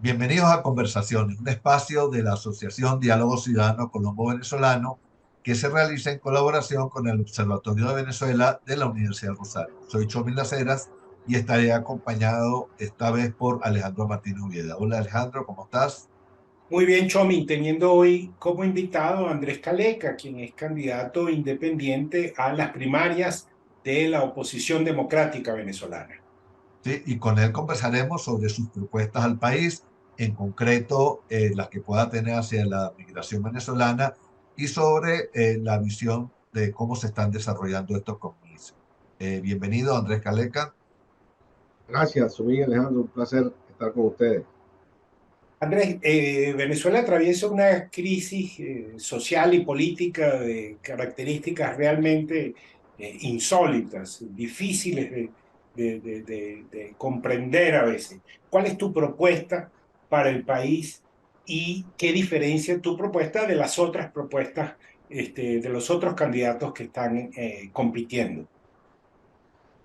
Bienvenidos a Conversaciones, un espacio de la Asociación Diálogo Ciudadano Colombo-Venezolano que se realiza en colaboración con el Observatorio de Venezuela de la Universidad Rosario. Soy Chomil Las Heras y estaré acompañado esta vez por Alejandro Martínez Ubieda. Hola Alejandro, ¿cómo estás? Muy bien, Chomi, teniendo hoy como invitado a Andrés Caleca, quien es candidato independiente a las primarias de la oposición democrática venezolana. Sí, y con él conversaremos sobre sus propuestas al país, en concreto las que pueda tener hacia la migración venezolana y sobre la visión de cómo se están desarrollando estos comicios. Bienvenido, Andrés Caleca. Gracias, soy Alejandro, un placer estar con ustedes. Andrés, Venezuela atraviesa una crisis social y política de características realmente insólitas, difíciles de comprender a veces. ¿Cuál es tu propuesta para el país y qué diferencia tu propuesta de las otras propuestas de los otros candidatos que están compitiendo?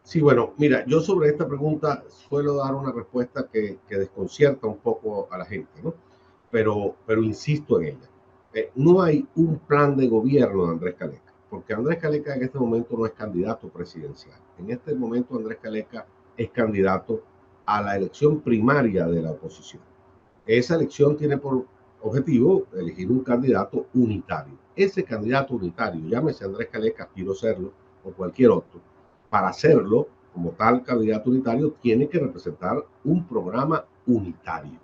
Sí, bueno, mira, yo sobre esta pregunta suelo dar una respuesta que desconcierta un poco a la gente, ¿no? Pero insisto en ella. No hay un plan de gobierno de Andrés Caleca, porque Andrés Caleca en este momento no es candidato presidencial. En este momento Andrés Caleca es candidato a la elección primaria de la oposición. Esa elección tiene por objetivo elegir un candidato unitario. Ese candidato unitario, llámese Andrés Caleca, aspiro serlo, o cualquier otro, para hacerlo como tal candidato unitario, tiene que representar un programa unitario.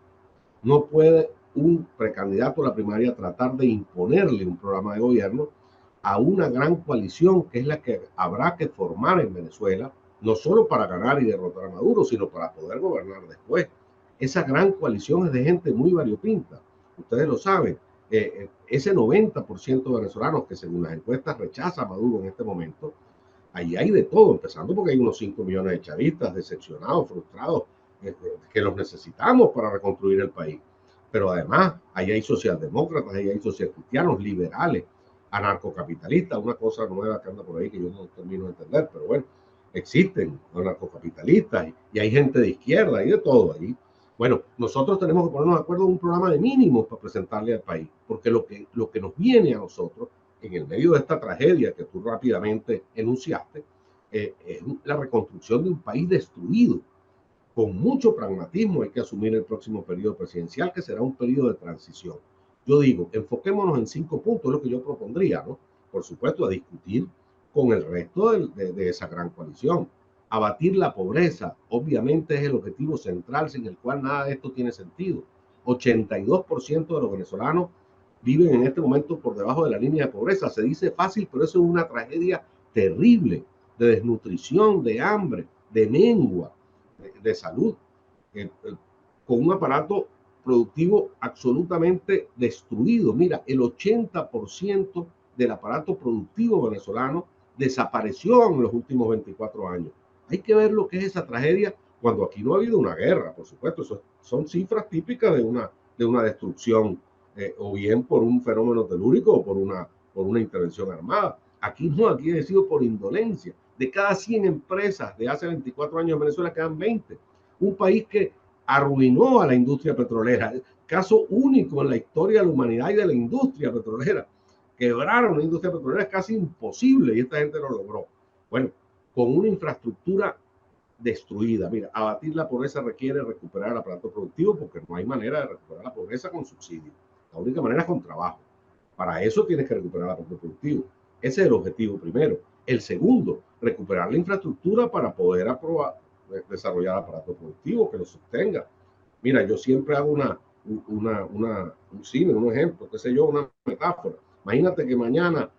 No puede un precandidato a la primaria tratar de imponerle un programa de gobierno a una gran coalición que es la que habrá que formar en Venezuela, no solo para ganar y derrotar a Maduro, sino para poder gobernar después. Esa gran coalición es de gente muy variopinta, ustedes lo saben. Ese 90% de venezolanos que según las encuestas rechaza a Maduro en este momento, ahí hay de todo, empezando porque hay unos 5 millones de chavistas decepcionados, frustrados, que los necesitamos para reconstruir el país. Pero además, ahí hay socialdemócratas, ahí hay socialcristianos, liberales, anarcocapitalistas, una cosa nueva que anda por ahí que yo no termino de entender, pero bueno, existen anarcocapitalistas y hay gente de izquierda, hay de todo ahí. Bueno, nosotros tenemos que ponernos de acuerdo en un programa de mínimos para presentarle al país, porque lo que nos viene a nosotros en el medio de esta tragedia que tú rápidamente enunciaste, es la reconstrucción de un país destruido. Con mucho pragmatismo hay que asumir el próximo periodo presidencial, que será un periodo de transición. Yo digo, enfoquémonos en 5 puntos, es lo que yo propondría, ¿no? Por supuesto, a discutir con el resto de esa gran coalición. Abatir la pobreza, obviamente es el objetivo central sin el cual nada de esto tiene sentido. 82% de los venezolanos viven en este momento por debajo de la línea de pobreza. Se dice fácil, pero eso es una tragedia terrible de desnutrición, de hambre, de mengua, de salud, con un aparato productivo absolutamente destruido. Mira, el 80% del aparato productivo venezolano desapareció en los últimos 24 años. Hay que ver lo que es esa tragedia cuando aquí no ha habido una guerra, por supuesto. Eso son cifras típicas de una destrucción, o bien por un fenómeno telúrico o por una intervención armada. Aquí no, aquí ha sido por indolencia. De cada 100 empresas de hace 24 años en Venezuela quedan 20. Un país que arruinó a la industria petrolera, caso único en la historia de la humanidad y de la industria petrolera. Quebraron la industria petrolera, es casi imposible y esta gente lo logró. Bueno, con una infraestructura destruida. Mira, abatir la pobreza requiere recuperar el aparato productivo porque no hay manera de recuperar la pobreza con subsidios. La única manera es con trabajo. Para eso tienes que recuperar el aparato productivo. Ese es el objetivo primero. El segundo, recuperar la infraestructura para poder desarrollar aparato productivo que lo sostenga. Mira, yo siempre hago un ejemplo, qué sé yo, una metáfora. Imagínate que mañana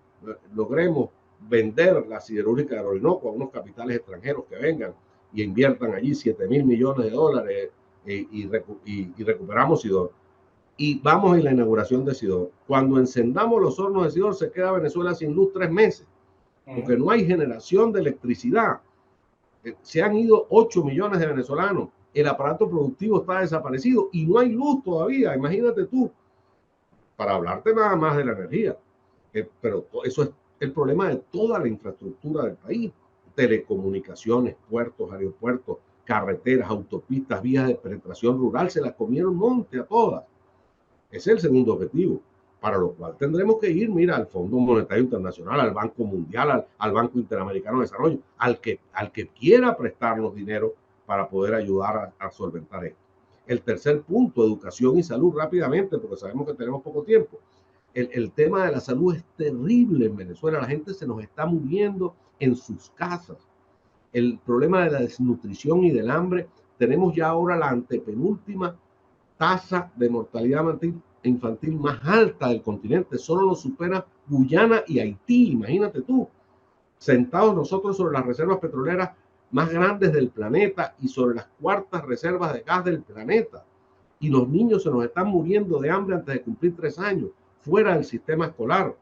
logremos vender la siderúrgica de Orinoco a unos capitales extranjeros que vengan y inviertan allí 7.000 millones de dólares, y recuperamos Sidor. Y vamos en la inauguración de Sidor. Cuando encendamos los hornos de Sidor, se queda Venezuela sin luz 3 meses, porque no hay generación de electricidad. Se han ido 8 millones de venezolanos, el aparato productivo está desaparecido y no hay luz todavía, imagínate tú, para hablarte nada más de la energía. Pero eso es el problema de toda la infraestructura del país, telecomunicaciones, puertos, aeropuertos, carreteras, autopistas, vías de penetración rural, se las comieron monte a todas. Ese es el segundo objetivo, para lo cual tendremos que ir, mira, al Fondo Monetario Internacional, al Banco Mundial, al Banco Interamericano de Desarrollo, al que quiera prestarnos dinero para poder ayudar a solventar esto. El tercer punto, educación y salud, rápidamente, porque sabemos que tenemos poco tiempo. El tema de la salud es terrible en Venezuela, la gente se nos está muriendo en sus casas. El problema de la desnutrición y del hambre, tenemos ya ahora la antepenúltima tasa de mortalidad infantil más alta del continente, solo nos supera Guyana y Haití, imagínate tú, sentados nosotros sobre las reservas petroleras más grandes del planeta y sobre las cuartas reservas de gas del planeta, y los niños se nos están muriendo de hambre antes de cumplir 3 años, fuera del sistema escolar.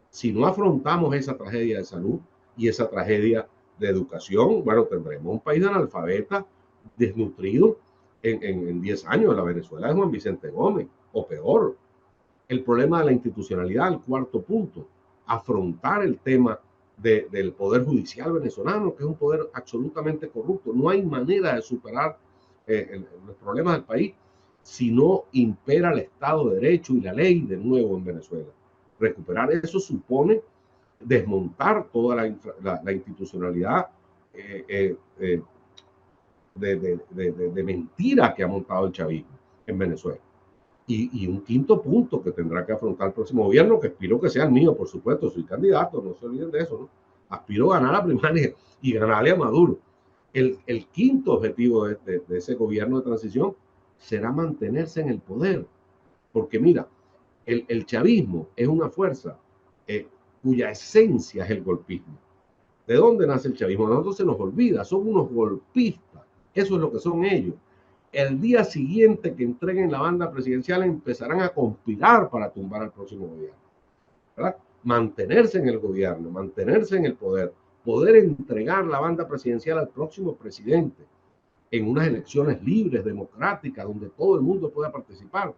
Si no afrontamos esa tragedia de salud y esa tragedia de educación, bueno, tendremos un país analfabeta, desnutrido, en 10 años. La Venezuela es Juan Vicente Gómez, o peor. El problema de la institucionalidad, el cuarto punto, afrontar el tema del poder judicial venezolano, que es un poder absolutamente corrupto. No hay manera de superar los problemas del país si no impera el Estado de Derecho y la ley de nuevo en Venezuela. Recuperar eso supone desmontar toda la institucionalidad de mentira que ha montado el chavismo en Venezuela. Y un quinto punto que tendrá que afrontar el próximo gobierno, que aspiro que sea el mío, por supuesto, soy candidato, no se olviden de eso, ¿no? Aspiro a ganar la primaria y ganarle a Maduro. El quinto objetivo de ese gobierno de transición será mantenerse en el poder. Porque mira, el chavismo es una fuerza cuya esencia es el golpismo. ¿De dónde nace el chavismo? A nosotros se nos olvida, son unos golpistas. Eso es lo que son ellos. El día siguiente que entreguen la banda presidencial empezarán a conspirar para tumbar al próximo gobierno, ¿verdad? Mantenerse en el gobierno, mantenerse en el poder, poder entregar la banda presidencial al próximo presidente en unas elecciones libres, democráticas, donde todo el mundo pueda participar,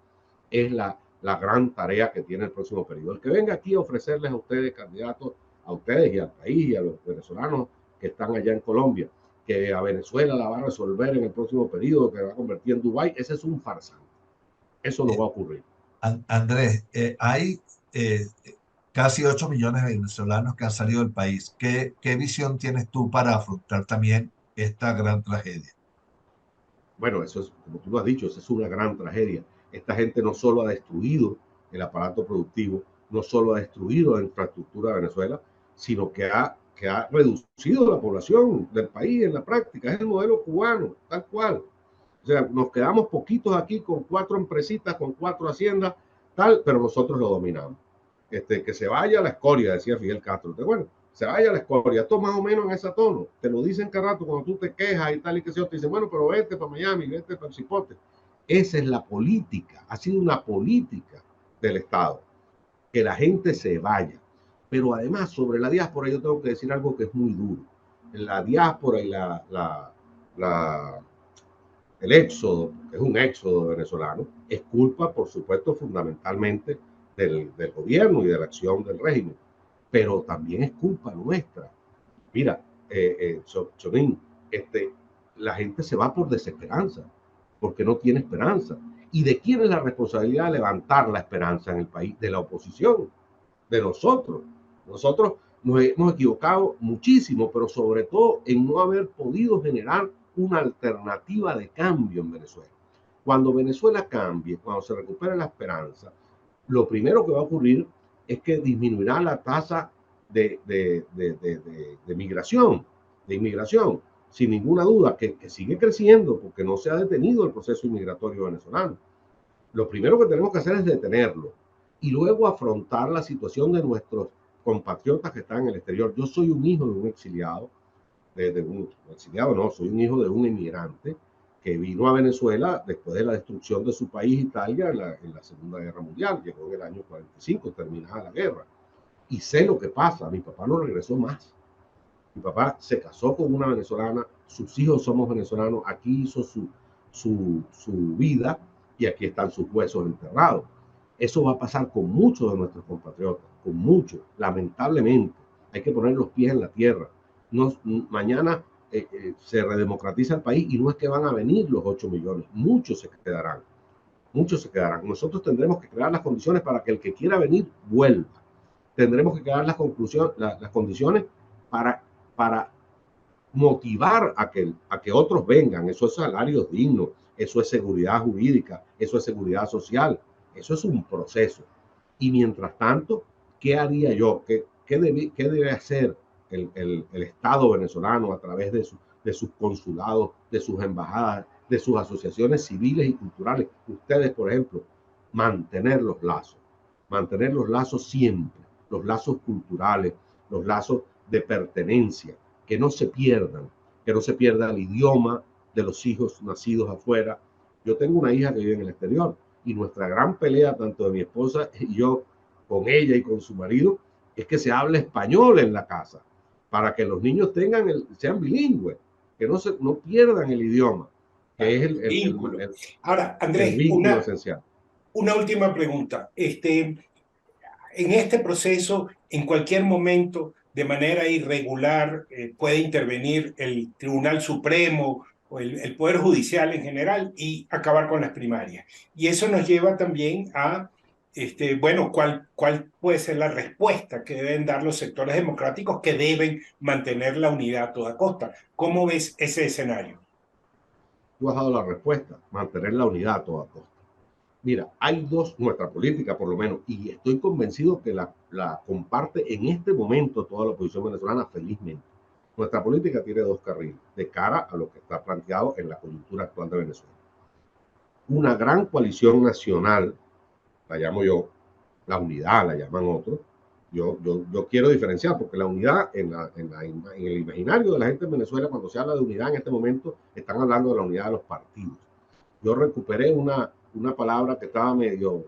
es la gran tarea que tiene el próximo periodo. El que venga aquí a ofrecerles a ustedes, candidatos, a ustedes y al país y a los venezolanos que están allá en Colombia, que a Venezuela la va a resolver en el próximo periodo, que va a convertir en Dubái, ese es un farsante. Eso no va a ocurrir. Andrés, hay casi 8 millones de venezolanos que han salido del país. ¿Qué visión tienes tú para afrontar también esta gran tragedia? Bueno, eso es, como tú lo has dicho, eso es una gran tragedia. Esta gente no solo ha destruido el aparato productivo, no solo ha destruido la infraestructura de Venezuela, sino que ha reducido la población del país en la práctica. Es el modelo cubano, tal cual. O sea, nos quedamos poquitos aquí con 4 empresitas, con 4 haciendas, tal, pero nosotros lo dominamos. Que se vaya a la escoria, decía Fidel Castro. Bueno, se vaya a la escoria. Esto más o menos en ese tono. Te lo dicen cada rato cuando tú te quejas y tal y que se te dicen, bueno, pero vete para Miami, vete para el Cipote. Esa es la política. Ha sido una política del Estado. Que la gente se vaya. Pero además, sobre la diáspora, yo tengo que decir algo que es muy duro. La diáspora y el éxodo, que es un éxodo venezolano, es culpa, por supuesto, fundamentalmente del gobierno y de la acción del régimen, pero también es culpa nuestra. Mira, Chonín, la gente se va por desesperanza, porque no tiene esperanza. ¿Y de quién es la responsabilidad de levantar la esperanza en el país? De la oposición, de nosotros. Nosotros nos hemos equivocado muchísimo, pero sobre todo en no haber podido generar una alternativa de cambio en Venezuela. Cuando Venezuela cambie, cuando se recupere la esperanza, lo primero que va a ocurrir es que disminuirá la tasa de migración, sin ninguna duda, que sigue creciendo porque no se ha detenido el proceso inmigratorio venezolano. Lo primero que tenemos que hacer es detenerlo y luego afrontar la situación de nuestros compatriotas que están en el exterior. Yo soy un hijo de un exiliado, soy un hijo de un inmigrante que vino a Venezuela después de la destrucción de su país, Italia, en la Segunda Guerra Mundial. Llegó en el año 45, terminada la guerra. Y sé lo que pasa. Mi papá no regresó más. Mi papá se casó con una venezolana, sus hijos somos venezolanos, aquí hizo su vida y aquí están sus huesos enterrados. Eso va a pasar con muchos de nuestros compatriotas, con muchos, lamentablemente. Hay que poner los pies en la tierra. Mañana se redemocratiza el país y no es que van a venir los 8 millones, muchos se quedarán, muchos se quedarán. Nosotros tendremos que crear las condiciones para que el que quiera venir vuelva. Tendremos que crear las condiciones para motivar a que otros vengan. Eso es salarios dignos, eso es seguridad jurídica, eso es seguridad social, eso es un proceso. Y mientras tanto, ¿qué haría yo? ¿Qué debe hacer el Estado venezolano a través de sus consulados, de sus embajadas, de sus asociaciones civiles y culturales? Ustedes, por ejemplo, mantener los lazos siempre, los lazos culturales, los lazos de pertenencia, que no se pierda el idioma de los hijos nacidos afuera. Yo tengo una hija que vive en el exterior y nuestra gran pelea, tanto de mi esposa y yo, con ella y con su marido, es que se hable español en la casa, para que los niños sean bilingües, que no pierdan el idioma, que es el vínculo. Ahora, el Andrés, vínculo esencial. Una última pregunta. En este proceso, en cualquier momento, de manera irregular, puede intervenir el Tribunal Supremo o el Poder Judicial en general y acabar con las primarias. Y eso nos lleva también a, bueno, ¿cuál puede ser la respuesta que deben dar los sectores democráticos que deben mantener la unidad a toda costa? ¿Cómo ves ese escenario? Tú has dado la respuesta, mantener la unidad a toda costa. Mira, hay nuestra política por lo menos, y estoy convencido que la comparte en este momento toda la oposición venezolana felizmente. Nuestra política tiene dos carriles de cara a lo que está planteado en la coyuntura actual de Venezuela. Una gran coalición nacional, la llamo yo, la unidad la llaman otros. Yo quiero diferenciar, porque la unidad en el imaginario de la gente en Venezuela, cuando se habla de unidad en este momento, están hablando de la unidad de los partidos. Yo recuperé una palabra que estaba medio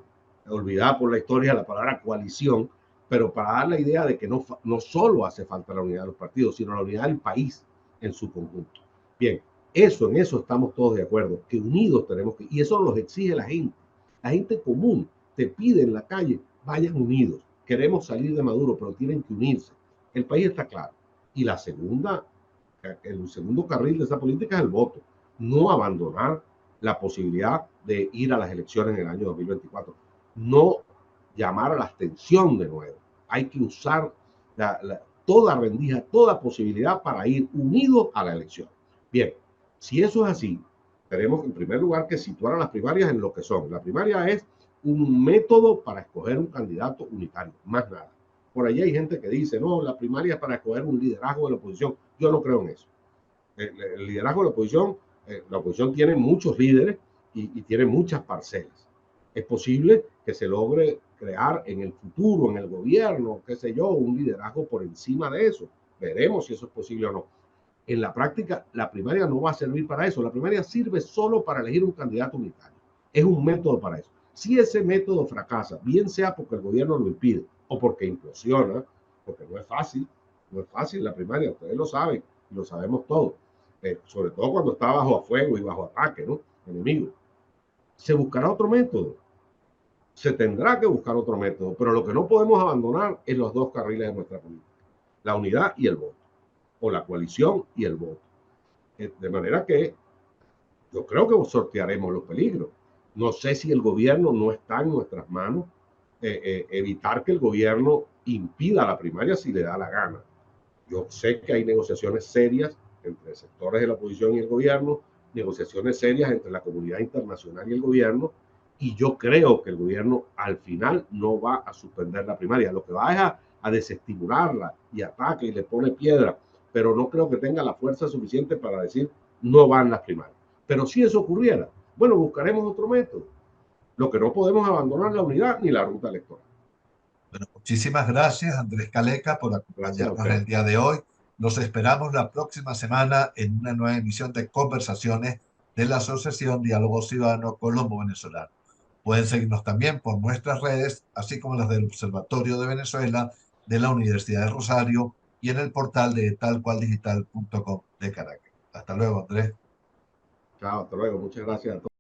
olvidada por la historia, la palabra coalición, pero para dar la idea de que no solo hace falta la unidad de los partidos, sino la unidad del país en su conjunto. Bien, en eso estamos todos de acuerdo, que unidos tenemos que, y eso los exige la gente común, te pide en la calle, vayan unidos, queremos salir de Maduro, pero tienen que unirse. El país está claro. Y el segundo carril de esa política es el voto, no abandonar la posibilidad de ir a las elecciones en el año 2024. No llamar a la abstención de nuevo. Hay que usar toda rendija, toda posibilidad para ir unidos a la elección. Bien, si eso es así, tenemos en primer lugar que situar a las primarias en lo que son. La primaria es un método para escoger un candidato unitario, más nada. Por ahí hay gente que dice, no, la primaria es para escoger un liderazgo de la oposición. Yo no creo en eso. El liderazgo de la oposición tiene muchos líderes y tiene muchas parcelas. Es posible que se logre crear en el futuro, en el gobierno, qué sé yo, un liderazgo por encima de eso. Veremos si eso es posible o no. En la práctica, la primaria no va a servir para eso. La primaria sirve solo para elegir un candidato unitario. Es un método para eso. Si ese método fracasa, bien sea porque el gobierno lo impide o porque implosiona, porque no es fácil la primaria, ustedes lo saben, lo sabemos todos. Sobre todo cuando está bajo fuego y bajo ataque, ¿no? Enemigo. Se buscará otro método. Se tendrá que buscar otro método, pero lo que no podemos abandonar es los dos carriles de nuestra política. La unidad y el voto. O la coalición y el voto. De manera que yo creo que sortearemos los peligros. No sé si el gobierno no está en nuestras manos evitar que el gobierno impida la primaria si le da la gana. Yo sé que hay negociaciones serias entre sectores de la oposición y el gobierno, negociaciones serias entre la comunidad internacional y el gobierno, y yo creo que el gobierno al final no va a suspender la primaria, lo que va es a desestimularla y ataca y le pone piedra, pero no creo que tenga la fuerza suficiente para decir no van las primarias. Pero si eso ocurriera, bueno, buscaremos otro método. Lo que no podemos abandonar es la unidad ni la ruta electoral. Bueno, muchísimas gracias, Andrés Caleca, por acompañarnos el día de hoy. Los esperamos la próxima semana en una nueva emisión de Conversaciones de la Asociación Diálogo Ciudadano Colombo-Venezolano. Pueden seguirnos también por nuestras redes, así como las del Observatorio de Venezuela, de la Universidad de Rosario y en el portal de talcualdigital.com de Caracas. Hasta luego, Andrés. Chao, hasta luego. Muchas gracias a todos.